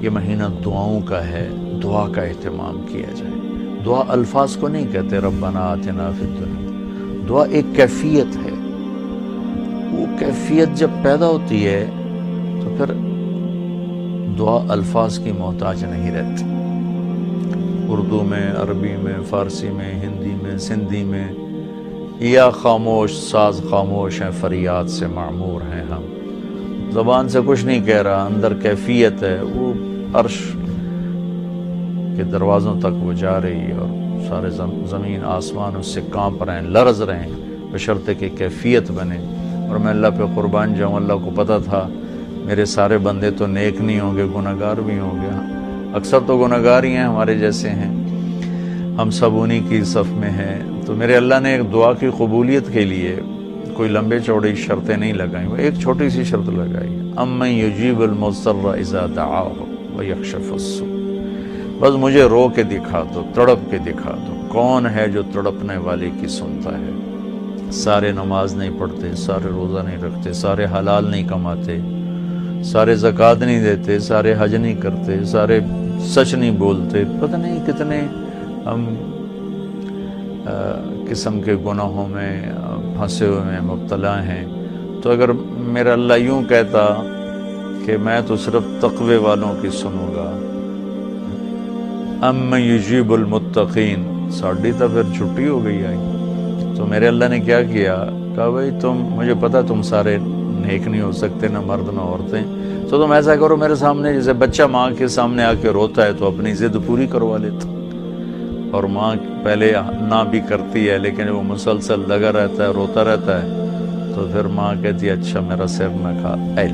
یہ مہینہ دعاؤں کا ہے، دعا کا اہتمام کیا جائے۔ دعا الفاظ کو نہیں کہتے ربنا آتنا فی الدنیا، دعا ایک کیفیت ہے۔ وہ کیفیت جب پیدا ہوتی ہے تو پھر دعا الفاظ کی محتاج نہیں رہتی۔ اردو میں، عربی میں، فارسی میں، ہندی میں، سندھی میں، یا خاموش ساز خاموش ہیں، فریاد سے معمور ہیں ہم۔ زبان سے کچھ نہیں کہہ رہا، اندر کیفیت ہے، وہ عرش کے دروازوں تک وہ جا رہی ہے اور سارے زمین آسمان اس سے کانپ رہے ہیں، لرز رہے ہیں، بشرطے کہ کیفیت بنے۔ اور میں اللہ پہ قربان جاؤں، اللہ کو پتہ تھا میرے سارے بندے تو نیک نہیں ہوں گے، گناہگار بھی ہوں گے، اکثر تو گناہگار ہی ہیں، ہمارے جیسے ہیں، ہم سب انہی کی صف میں ہیں۔ تو میرے اللہ نے ایک دعا کی قبولیت کے لیے کوئی لمبے چوڑی شرطیں نہیں لگائیں، وہ ایک چھوٹی سی شرط لگائی، امن یجیب المضطر اذا دعاہ ویکشف السوء۔ بس مجھے رو کے دکھا دو، تڑپ کے دکھا دو، کون ہے جو تڑپنے والے کی سنتا ہے۔ سارے نماز نہیں پڑھتے، سارے روزہ نہیں رکھتے، سارے حلال نہیں کماتے، سارے زکوٰۃ نہیں دیتے، سارے حج نہیں کرتے، سارے سچ نہیں بولتے، پتہ نہیں کتنے ہم قسم کے گناہوں میں پھنسے ہوئے ہیں، مبتلا ہیں۔ تو اگر میرا اللہ یوں کہتا کہ میں تو صرف تقوی والوں کی سنوں گا، امن یجیب المتقین، ساڑھی تو پھر چھٹی ہو گئی آئی۔ تو میرے اللہ نے کیا کیا، کہا بھائی تم، مجھے پتا تم سارے نیک نہیں ہو سکتے، نہ مرد نہ عورتیں، تو تم ایسا کرو میرے سامنے، جیسے بچہ ماں کے سامنے آ کے روتا ہے تو اپنی ضد پوری کروا لیتا، اور ماں پہلے نہ بھی کرتی ہے لیکن وہ مسلسل لگا رہتا ہے، روتا رہتا ہے، تو پھر ماں کہتی ہے اچھا میرا سر نہ کھا ایل۔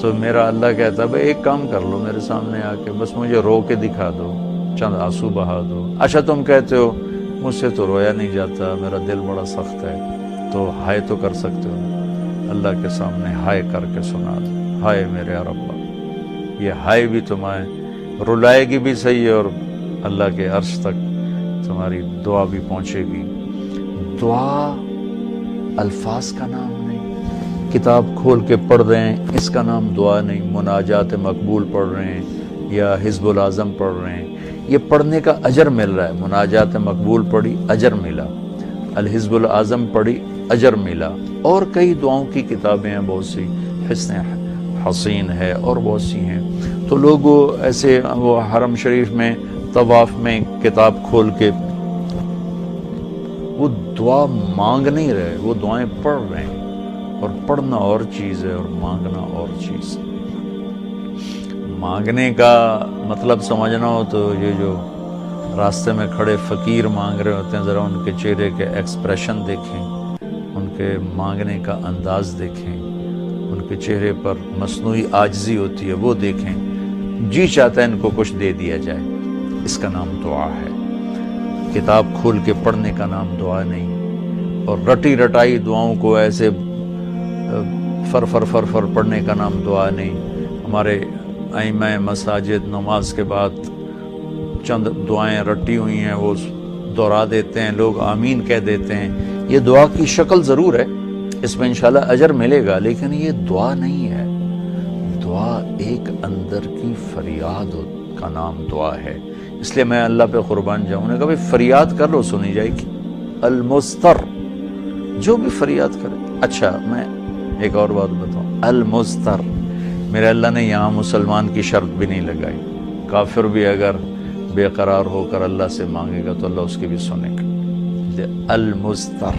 تو میرا اللہ کہتا ہے بھائی ایک کام کر لو، میرے سامنے آ کے بس مجھے رو کے دکھا دو، چند آنسو بہا دو۔ اچھا تم کہتے ہو مجھ سے تو رویا نہیں جاتا، میرا دل بڑا سخت ہے، تو ہائے تو کر سکتے ہو، اللہ کے سامنے ہائے کر کے سنا دو، ہائے میرے رب۔ یہ ہائے بھی تمہیں رلائے گی بھی صحیح، اور اللہ کے عرش تک تمہاری دعا بھی پہنچے گی۔ دعا الفاظ کا نام نہیں، کتاب کھول کے پڑھ رہے ہیں اس کا نام دعا نہیں، مناجات مقبول پڑھ رہے ہیں یا حزب العظم پڑھ رہے ہیں، یہ پڑھنے کا اجر مل رہا ہے۔ مناجات مقبول پڑھی، اجر ملا، الحزب العظم پڑھی، اجر ملا، اور کئی دعاؤں کی کتابیں ہیں بہت سی، حسن حسین ہے اور بہت سی ہیں۔ تو لوگ ایسے وہ حرم شریف میں طواف میں کتاب کھول کے وہ دعا مانگ نہیں رہے، وہ دعائیں پڑھ رہے ہیں، اور پڑھنا اور چیز ہے اور مانگنا اور چیز ہے۔ مانگنے کا مطلب سمجھنا ہو تو یہ جو راستے میں کھڑے فقیر مانگ رہے ہوتے ہیں، ذرا ان کے چہرے کے ایکسپریشن دیکھیں، ان کے مانگنے کا انداز دیکھیں، ان کے چہرے پر مصنوعی عاجزی ہوتی ہے وہ دیکھیں، جی چاہتا ہے ان کو کچھ دے دیا جائے، اس کا نام دعا ہے۔ کتاب کھول کے پڑھنے کا نام دعا نہیں، اور رٹی رٹائی دعاؤں کو ایسے فر فر فر فر پڑھنے کا نام دعا نہیں۔ ہمارے ائمہ مساجد نماز کے بعد چند دعائیں رٹی ہوئی ہیں وہ دہرا دیتے ہیں، لوگ آمین کہہ دیتے ہیں۔ یہ دعا کی شکل ضرور ہے، اس میں انشاءاللہ اجر ملے گا، لیکن یہ دعا نہیں ہے۔ دعا ایک اندر کی فریاد کا نام دعا ہے۔ اس لیے میں اللہ پہ قربان جاؤں، نے کہا بھائی فریاد کر لو سنی جائے گی، المستر، جو بھی فریاد کرے۔ اچھا میں ایک اور بات بتاؤں، المستر، میرے اللہ نے یہاں مسلمان کی شرط بھی نہیں لگائی، کافر بھی اگر بے قرار ہو کر اللہ سے مانگے گا تو اللہ اس کی بھی سنے گا۔ المستر،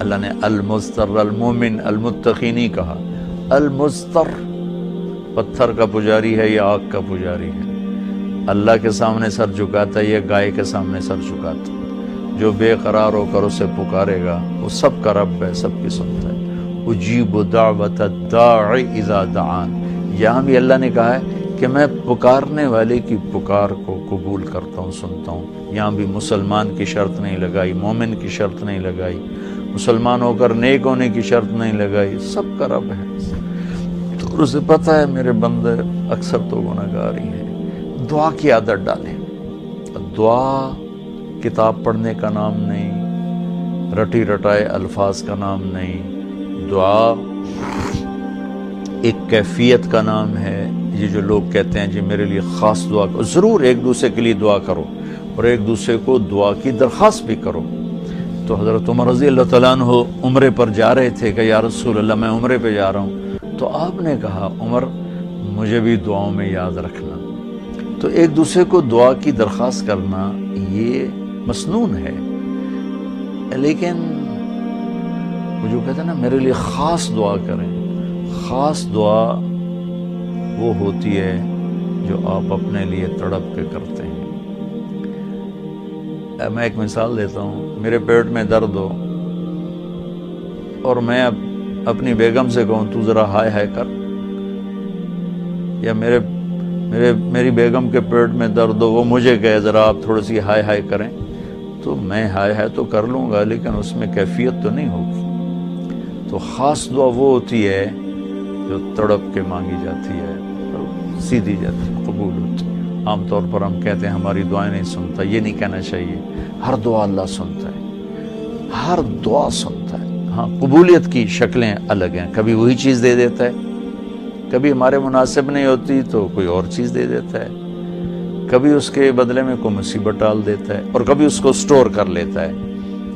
اللہ نے المستر، المومن المتقی نہیں کہا، المستر، پتھر کا پجاری ہے یا آگ کا پجاری ہے، اللہ کے سامنے سر جھکاتا ہے یا گائے کے سامنے سر جھکاتا ہے، جو بے قرار ہو کر اسے پکارے گا وہ سب کا رب ہے، سب کی سنتا ہے۔ اجیب دعوت الداع اذا دعان، یہاں بھی اللہ نے کہا ہے کہ میں پکارنے والے کی پکار کو قبول کرتا ہوں، سنتا ہوں۔ یہاں بھی مسلمان کی شرط نہیں لگائی، مومن کی شرط نہیں لگائی، مسلمان ہو کر نیک ہونے کی شرط نہیں لگائی، سب کا رب ہے۔ تو اسے پتہ ہے میرے بندے اکثر تو گناہگار ہی ہیں۔ دعا کی عادت ڈالیں۔ دعا کتاب پڑھنے کا نام نہیں، رٹی رٹائے الفاظ کا نام نہیں، دعا ایک کیفیت کا نام ہے، یہ جو لوگ کہتے ہیں جی میرے لیے خاص دعا کرو، ضرور ایک دوسرے کے لیے دعا کرو اور ایک دوسرے کو دعا کی درخواست بھی کرو۔ تو حضرت عمر رضی اللہ تعالیٰ عنہ عمرے پر جا رہے تھے کہ یا رسول اللہ میں عمرے پہ جا رہا ہوں، تو آپ نے کہا عمر مجھے بھی دعاؤں میں یاد رکھنا۔ تو ایک دوسرے کو دعا کی درخواست کرنا یہ مسنون ہے، لیکن وہ جو کہتے ہیں نا میرے لیے خاص دعا کریں، خاص دعا وہ ہوتی ہے جو آپ اپنے لیے تڑپ کے کرتے ہیں۔ میں ایک مثال دیتا ہوں، میرے پیٹ میں درد ہو اور میں اب اپنی بیگم سے کہوں تو ذرا ہائے ہائے کر، یا میری بیگم کے پیٹ میں درد ہو وہ مجھے کہے ذرا آپ تھوڑی سی ہائے ہائے کریں، تو میں ہائے ہائے تو کر لوں گا لیکن اس میں کیفیت تو نہیں ہوگی۔ تو خاص دعا وہ ہوتی ہے جو تڑپ کے مانگی جاتی ہے اور سیدھی جاتی ہے، قبول ہوتی ہے۔ عام طور پر ہم کہتے ہیں ہماری دعائیں نہیں سنتا، یہ نہیں کہنا چاہیے، ہر دعا اللہ سنتا ہے، ہر دعا سنتا ہے۔ ہاں قبولیت کی شکلیں الگ ہیں، کبھی وہی چیز دے دیتا ہے، کبھی ہمارے مناسب نہیں ہوتی تو کوئی اور چیز دے دیتا ہے، کبھی اس کے بدلے میں کوئی مصیبت ڈال دیتا ہے، اور کبھی اس کو سٹور کر لیتا ہے۔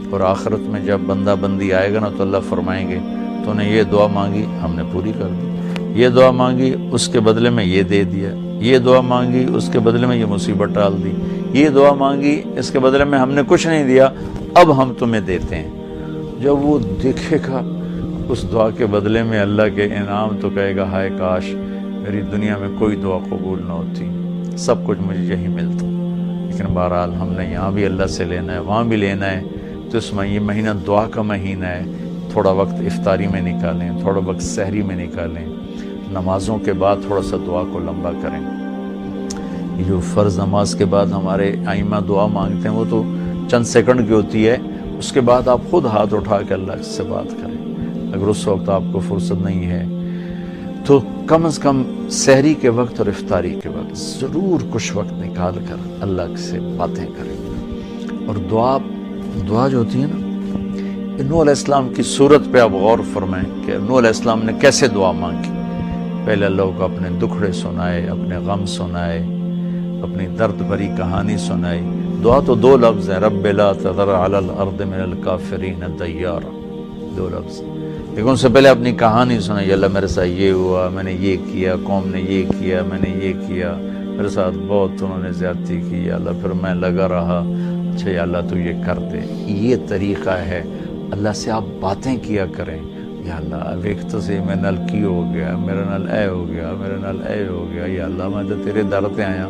اور آخرت میں جب بندہ بندی آئے گا نا تو اللہ فرمائیں گے تو نے یہ دعا مانگی ہم نے پوری کر دی، یہ دعا مانگی اس کے بدلے میں یہ دے دیا، یہ دعا مانگی اس کے بدلے میں یہ مصیبت ڈال دی، یہ دعا مانگی اس کے بدلے میں ہم نے کچھ نہیں دیا اب ہم تمہیں دیتے ہیں۔ جب وہ دیکھے گا اس دعا کے بدلے میں اللہ کے انعام تو کہے گا ہائے کاش میری دنیا میں کوئی دعا قبول نہ ہوتی، سب کچھ مجھے یہی ملتا۔ لیکن بہرحال ہم نے یہاں بھی اللہ سے لینا ہے، وہاں بھی لینا ہے، تو اس میں یہ مہینہ دعا کا مہینہ ہے، تھوڑا وقت افطاری میں نکالیں، تھوڑا وقت سحری میں نکالیں، نمازوں کے بعد تھوڑا سا دعا کو لمبا کریں۔ یہ جو فرض نماز کے بعد ہمارے ائمہ دعا مانگتے ہیں وہ تو چند سیکنڈ کی ہوتی ہے، اس کے بعد آپ خود ہاتھ اٹھا کے اللہ سے بات کریں۔ اگر اس وقت آپ کو فرصت نہیں ہے تو کم از کم سحری کے وقت اور افطاری کے وقت ضرور کچھ وقت نکال کر اللہ سے باتیں کریں۔ اور دعا جو ہوتی ہے نا، نوح علیہ السلام کی صورت پہ آپ غور فرمائیں کہ نوح علیہ السلام نے کیسے دعا مانگی۔ پہلے اللہ کو اپنے دکھڑے سنائے، اپنے غم سنائے، اپنی درد بھری کہانی سنائی۔ دعا تو دو لفظ ہیں، رب لا تذر علی الارض من الکافرین دیارا، دو لفظ، لیکن ان سے پہلے اپنی کہانی سنائی۔ اللہ میرے ساتھ یہ ہوا، میں نے یہ کیا، قوم نے یہ کیا، میں نے یہ کیا، میرے ساتھ بہت انہوں نے زیادتی کی، یا اللہ پھر میں لگا رہا، اچھا یا اللہ تو یہ کر دے۔ یہ طریقہ ہے، اللہ سے آپ باتیں کیا کریں، یا اللہ اب ایک تو سے میں نل کی ہو گیا، میرا نل اے ہو گیا، میرا نل اے ہو گیا، یا اللہ میں تو تیرے در پہ آیا۔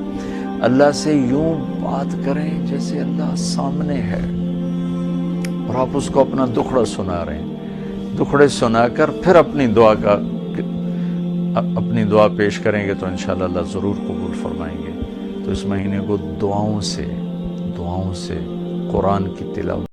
اللہ سے یوں بات کریں جیسے اللہ سامنے ہے، اور آپ اس کو اپنا دکھڑا سنا رہے ہیں۔ دکھڑے سنا کر پھر اپنی دعا پیش کریں گے تو انشاءاللہ اللہ ضرور قبول فرمائیں گے۔ تو اس مہینے کو دعاؤں سے قرآن کی تلاوت